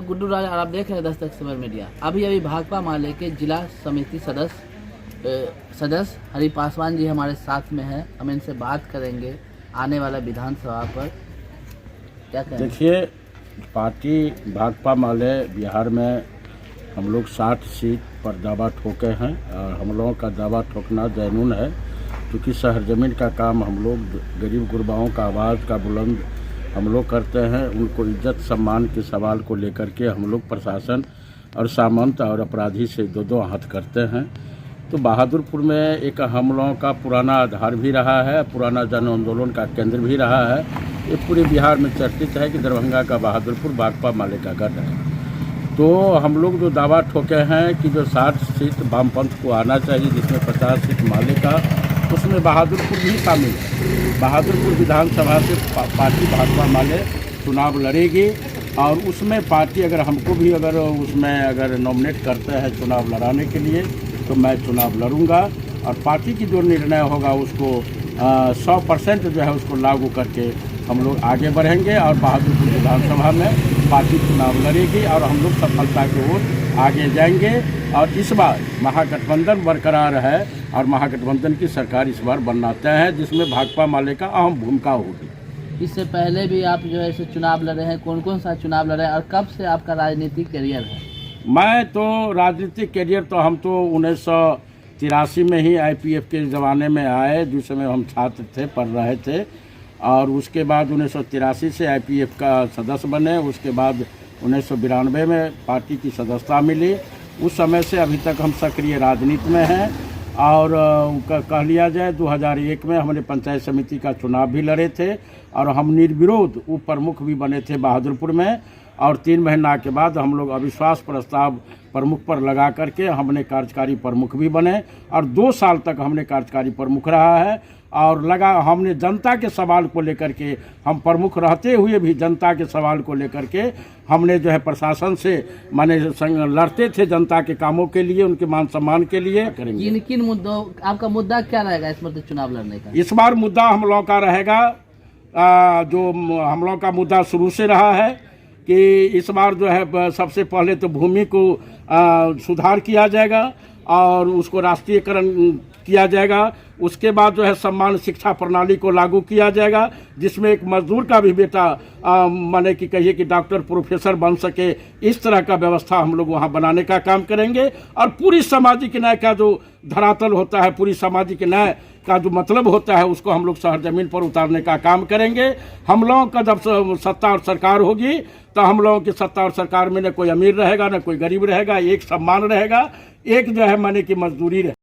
गुड्डू राज और आप देख रहे हैं दस्तक समय मीडिया। अभी भाकपा माले के जिला समिति सदस्य हरि पासवान जी हमारे साथ में हैं। हम इनसे बात करेंगे आने वाला विधानसभा पर क्या कहें। देखिए, पार्टी भाकपा माले बिहार में हम लोग 60 सीट पर दावा ठोके हैं और हम लोगों का दावा ठोकना जैनून है, क्योंकि शहर ज़मीन का काम हम लोग गरीब गुरबाओं का आवाज़ का बुलंद हम लोग करते हैं। उनको इज्जत सम्मान के सवाल को लेकर के हम लोग प्रशासन और सामंत और अपराधी से दो हाथ करते हैं। तो बहादुरपुर में एक हम लोगों का पुराना आधार भी रहा है, पुराना जन आंदोलन का केंद्र भी रहा है। ये पूरे बिहार में चर्चित है कि दरभंगा का बहादुरपुर भाकपा माले का गढ़ है। तो हम लोग जो दावा ठोके हैं कि जो 60 सीट वामपंथ को आना चाहिए, जिसमें 50 सीट माले का, उसमें बहादुरपुर भी शामिल है। बहादुरपुर विधानसभा से पार्टी भाकपा माले चुनाव लड़ेगी और उसमें पार्टी अगर हमको भी अगर नॉमिनेट करते हैं चुनाव लड़ाने के लिए, तो मैं चुनाव लड़ूंगा और पार्टी की जो निर्णय होगा उसको 100% जो है उसको लागू करके हम लोग आगे बढ़ेंगे और बहादुरपुर विधानसभा में पार्टी चुनाव लड़ेगी और हम लोग सफलता की ओर आगे जाएंगे। और इस बार महागठबंधन बरकरार है और महागठबंधन की सरकार इस बार बनना तय है, जिसमें भाकपा माले का अहम भूमिका होगी। इससे पहले भी आप जो है ऐसे चुनाव लड़े हैं, कौन सा चुनाव लड़े हैं और कब से आपका राजनीतिक करियर है? मैं तो राजनीतिक करियर तो हम तो 1983 में ही IPF के ज़माने में आए, जिस समय हम छात्र थे, पढ़ रहे थे। और उसके बाद 1983 से IPF का सदस्य बने। उसके बाद 1992 में पार्टी की सदस्यता मिली। उस समय से अभी तक हम सक्रिय राजनीति में हैं। और कह लिया जाए 2001 में हमने पंचायत समिति का चुनाव भी लड़े थे और हम निर्विरोध उप प्रमुख भी बने थे बहादुरपुर में। और 3 महीना के बाद हम लोग अविश्वास प्रस्ताव प्रमुख पर लगा करके हमने कार्यकारी प्रमुख भी बने और 2 साल तक हमने कार्यकारी प्रमुख रहा है। और हमने जनता के सवाल को लेकर के, हम प्रमुख रहते हुए भी जनता के सवाल को लेकर के हमने जो है प्रशासन से लड़ते थे जनता के कामों के लिए, उनके मान सम्मान के लिए। करेंगे किन मुद्दों, आपका मुद्दा क्या रहेगा इस बार चुनाव लड़ने का? इस बार मुद्दा हम लोगों का रहेगा, जो हम लोगों का मुद्दा शुरू से रहा है कि इस बार जो है सबसे पहले तो भूमि को सुधार किया जाएगा और उसको राष्ट्रीयकरण किया जाएगा। उसके बाद जो है सम्मान शिक्षा प्रणाली को लागू किया जाएगा, जिसमें एक मजदूर का भी बेटा माने कि कहिए कि डॉक्टर प्रोफेसर बन सके, इस तरह का व्यवस्था हम लोग वहाँ बनाने का काम करेंगे। और पूरी सामाजिक न्याय का जो धरातल होता है, पूरी सामाजिक न्याय का जो मतलब होता है, उसको हम लोग शहर जमीन पर उतारने का काम करेंगे। हम लोगों का जब सत्ता और सरकार होगी तो हम लोगों की सत्ता और सरकार में न कोई अमीर रहेगा न कोई गरीब रहेगा, एक सम्मान रहेगा, एक जो है माने कि मजदूरी रहेगा।